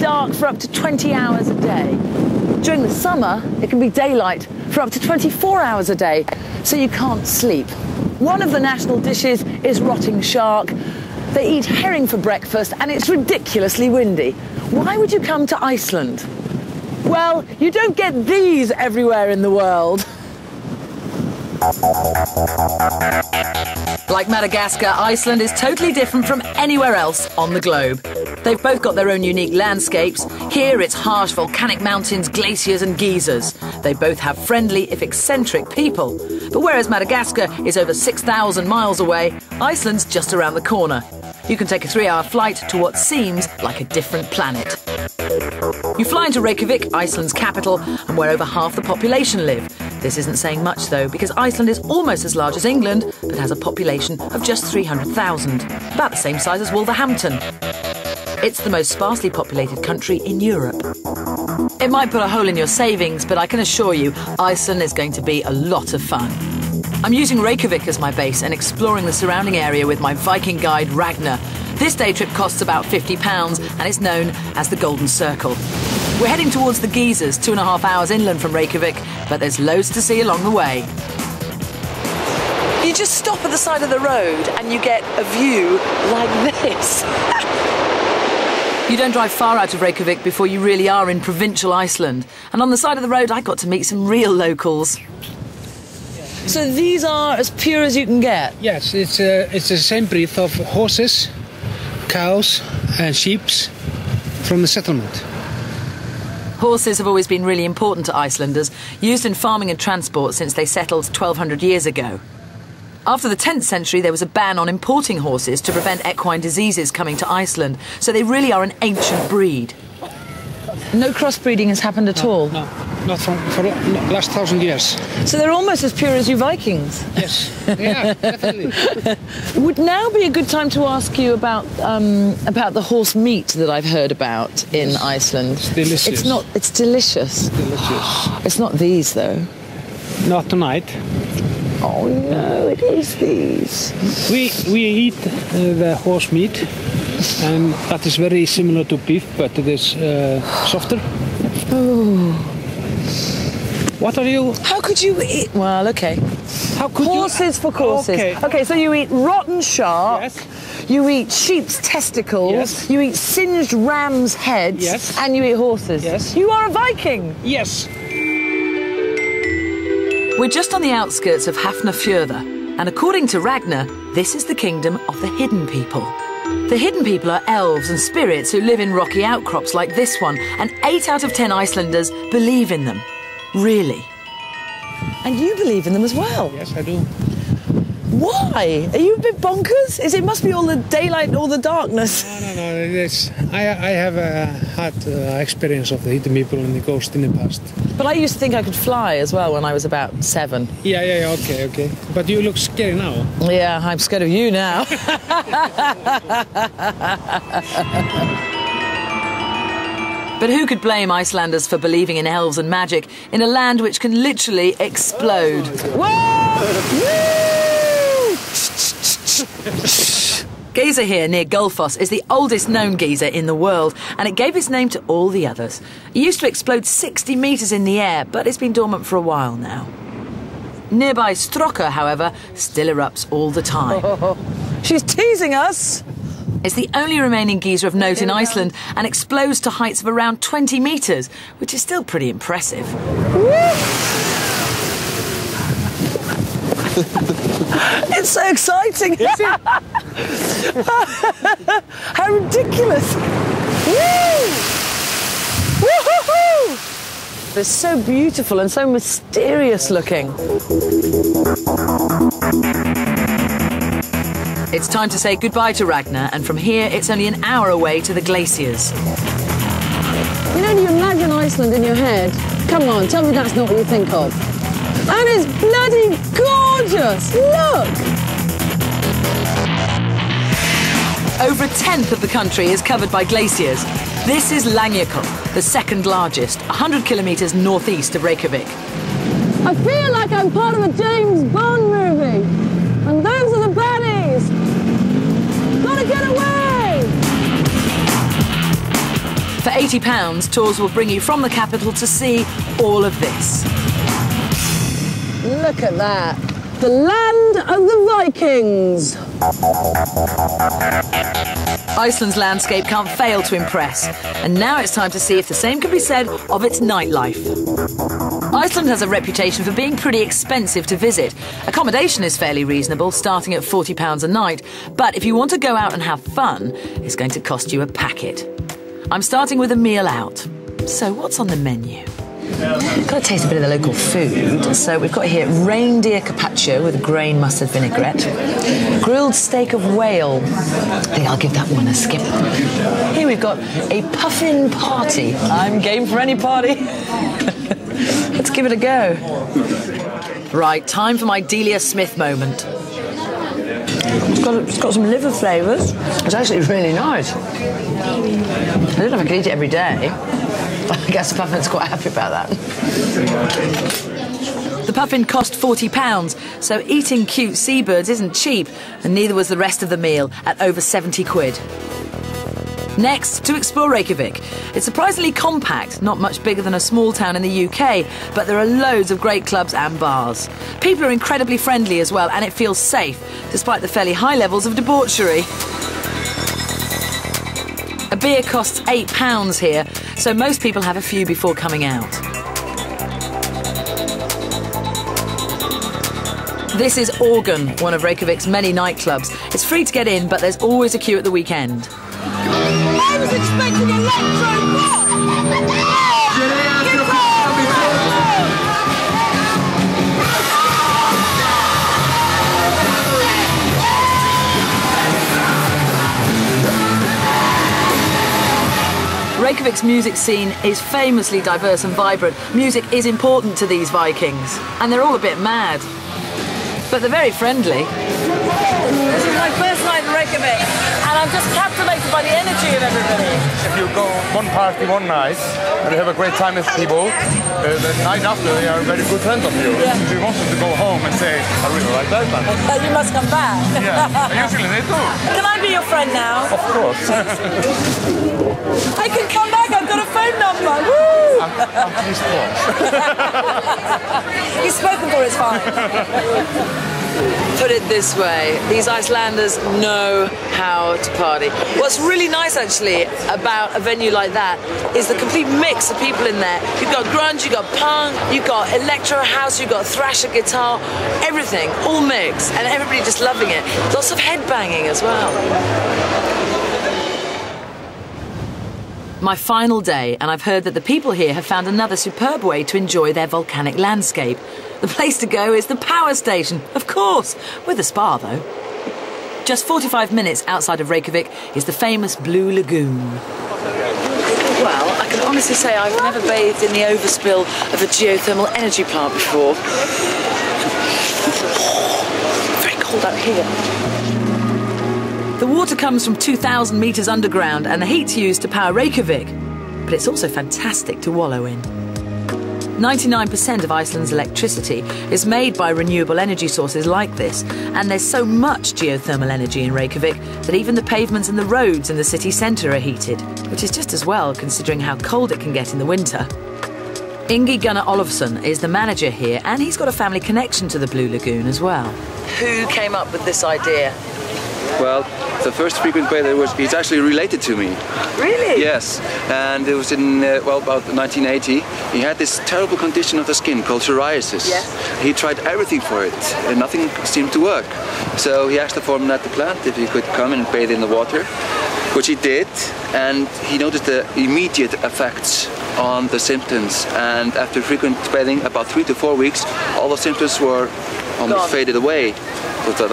dark for up to 20 hours a day. During the summer, it can be daylight for up to 24 hours a day, so you can't sleep. One of the national dishes is rotting shark. They eat herring for breakfast, and it's ridiculously windy. Why would you come to Iceland? Well, you don't get these everywhere in the world. Like Madagascar, Iceland is totally different from anywhere else on the globe. They've both got their own unique landscapes. Here it's harsh volcanic mountains, glaciers and geysers. They both have friendly, if eccentric, people. But whereas Madagascar is over 6,000 miles away, Iceland's just around the corner. You can take a 3-hour flight to what seems like a different planet. You fly into Reykjavík, Iceland's capital, and where over half the population live. This isn't saying much, though, because Iceland is almost as large as England, but has a population of just 300,000, about the same size as Wolverhampton. It's the most sparsely populated country in Europe. It might put a hole in your savings, but I can assure you, Iceland is going to be a lot of fun. I'm using Reykjavík as my base and exploring the surrounding area with my Viking guide Ragnar. This day trip costs about £50 and is known as the Golden Circle. We're heading towards the geysers, 2.5 hours inland from Reykjavík, but there's loads to see along the way. You just stop at the side of the road and you get a view like this. You don't drive far out of Reykjavík before you really are in provincial Iceland. And on the side of the road, I got to meet some real locals. So these are as pure as you can get? Yes, it's the same breed of horses, cows and sheep from the settlement. Horses have always been really important to Icelanders, used in farming and transport since they settled 1,200 years ago. After the 10th century, there was a ban on importing horses to prevent equine diseases coming to Iceland, so they really are an ancient breed. No crossbreeding has happened at all? No, not for the last 1,000 years. So they're almost as pure as you Vikings? Yes, yeah, definitely. Would now be a good time to ask you about the horse meat that I've heard about in Iceland. It's delicious. It's delicious. It's delicious. It's not these, though. Not tonight. Oh no, it is these. We eat the horse meat, and that is very similar to beef, but it is softer. Oh. What are you? How could you eat? Well, okay. How could Horses for courses. Okay. Okay, so you eat rotten shark. Yes. You eat sheep's testicles. Yes. You eat singed ram's heads. Yes. And you eat horses. Yes. You are a Viking. Yes. We're just on the outskirts of Hafnarfjörður, and according to Ragnar, this is the kingdom of the hidden people. The hidden people are elves and spirits who live in rocky outcrops like this one, and 8 out of 10 Icelanders believe in them. Really. And you believe in them as well? Yes, I do. Why? Are you a bit bonkers? It must be all the daylight and all the darkness. No. I have had experience of the hidden people and the ghosts in the past. But I used to think I could fly as well when I was about 7. Yeah, okay. But you look scary now. Yeah, I'm scared of you now. But who could blame Icelanders for believing in elves and magic in a land which can literally explode? Whoa! Geyser here near Gullfoss is the oldest known geyser in the world, and it gave its name to all the others. It used to explode 60 metres in the air, but it's been dormant for a while now. Nearby Strokka, however, still erupts all the time. She's teasing us! It's the only remaining geyser of note in Iceland and explodes to heights of around 20 metres, which is still pretty impressive. It's so exciting! Is it? How ridiculous! Woo! Woo-hoo-hoo! They're so beautiful and so mysterious looking. It's time to say goodbye to Ragnar, and from here it's only an hour away to the glaciers. You know, you imagine Iceland in your head. Come on, tell me that's not what you think of. And it's bloody gorgeous! Look! Over a tenth of the country is covered by glaciers. This is Reykjavík, the second largest, 100 kilometres northeast of Reykjavík. I feel like I'm part of a James Bond movie. And those are the baddies! Gotta get away! For £80, tours will bring you from the capital to see all of this. Look at that. The land of the Vikings. Iceland's landscape can't fail to impress. And now it's time to see if the same can be said of its nightlife. Iceland has a reputation for being pretty expensive to visit. Accommodation is fairly reasonable, starting at £40 a night. But if you want to go out and have fun, it's going to cost you a packet. I'm starting with a meal out. So what's on the menu? Got to taste a bit of the local food. So we've got here reindeer carpaccio with a grain mustard vinaigrette, grilled steak of whale. I think I'll give that one a skip. Here we've got a puffin party. I'm game for any party. Let's give it a go. Right, time for my Delia Smith moment. It's got some liver flavours. It's actually really nice. I don't know if I could eat it every day. I guess the puffin's quite happy about that. The puffin cost £40, so eating cute seabirds isn't cheap, and neither was the rest of the meal at over 70 quid. Next, to explore Reykjavík. It's surprisingly compact, not much bigger than a small town in the UK, but there are loads of great clubs and bars. People are incredibly friendly as well, and it feels safe, despite the fairly high levels of debauchery. A beer costs £8 here, so most people have a few before coming out. This is Organ, one of Reykjavik's many nightclubs. It's free to get in, but there's always a queue at the weekend. I was expecting electro pop! Reykjavik's music scene is famously diverse and vibrant. Music is important to these Vikings, and they're all a bit mad. But they're very friendly. This is my first night in Reykjavik, and I'm just captivated by the energy of everybody. If you go one party one night and you have a great time with people, the night after they are very good friends of you. Yeah. If you want them to go home and say, I really like Iceland. You must come back. Yeah, usually they do. Can I be your friend now? Of course. I can come back, I've got a phone number. Woo! I'm pleased once. He's spoken for, it's fine. Put it this way, these Icelanders know how to party. What's really nice actually about a venue like that is the complete mix of people in there. You've got grunge, you've got punk, you've got electro house, you've got thrasher guitar, everything, all mixed, and everybody just loving it. Lots of headbanging as well. My final day, and I've heard that the people here have found another superb way to enjoy their volcanic landscape. The place to go is the power station, of course, with a spa though. Just 45 minutes outside of Reykjavik is the famous Blue Lagoon. Well, I can honestly say I've never bathed in the overspill of a geothermal energy plant before. Very cold out here. The water comes from 2,000 metres underground and the heat's used to power Reykjavik. But it's also fantastic to wallow in. 99% of Iceland's electricity is made by renewable energy sources like this, and there's so much geothermal energy in Reykjavik that even the pavements and the roads in the city centre are heated, which is just as well considering how cold it can get in the winter. Ingi Gunnar Olofsson is the manager here, and he's got a family connection to the Blue Lagoon as well. Who came up with this idea? Well, the first frequent bather he's actually related to me. Really? Yes, and it was in, about 1980. He had this terrible condition of the skin called psoriasis. Yes. He tried everything for it, and nothing seemed to work. So he asked the foreman at the plant if he could come and bathe in the water, which he did, and he noticed the immediate effects on the symptoms. And after frequent bathing, about 3 to 4 weeks, all the symptoms were almost faded away. So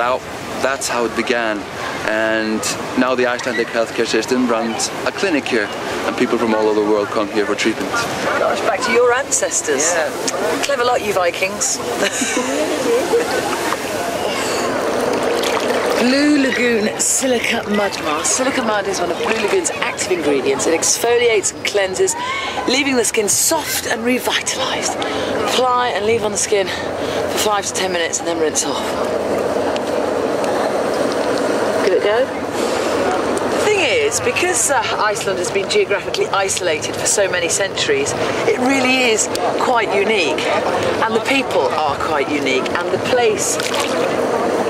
that's how it began, and now the Icelandic healthcare system runs a clinic here, and people from all over the world come here for treatment. Gosh, back to your ancestors. Yeah. Clever lot, you Vikings. Blue Lagoon silica mud mask. Silica mud is one of Blue Lagoon's active ingredients. It exfoliates and cleanses, leaving the skin soft and revitalised. Apply and leave on the skin for 5 to 10 minutes and then rinse off. Give it a go. The thing is, because Iceland has been geographically isolated for so many centuries, it really is quite unique. And the people are quite unique, and the place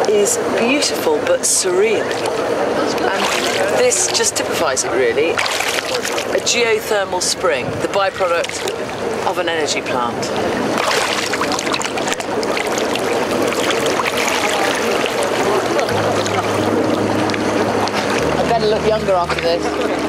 is beautiful but surreal. And this just typifies it, really. A geothermal spring, the byproduct of an energy plant. I better look younger after this.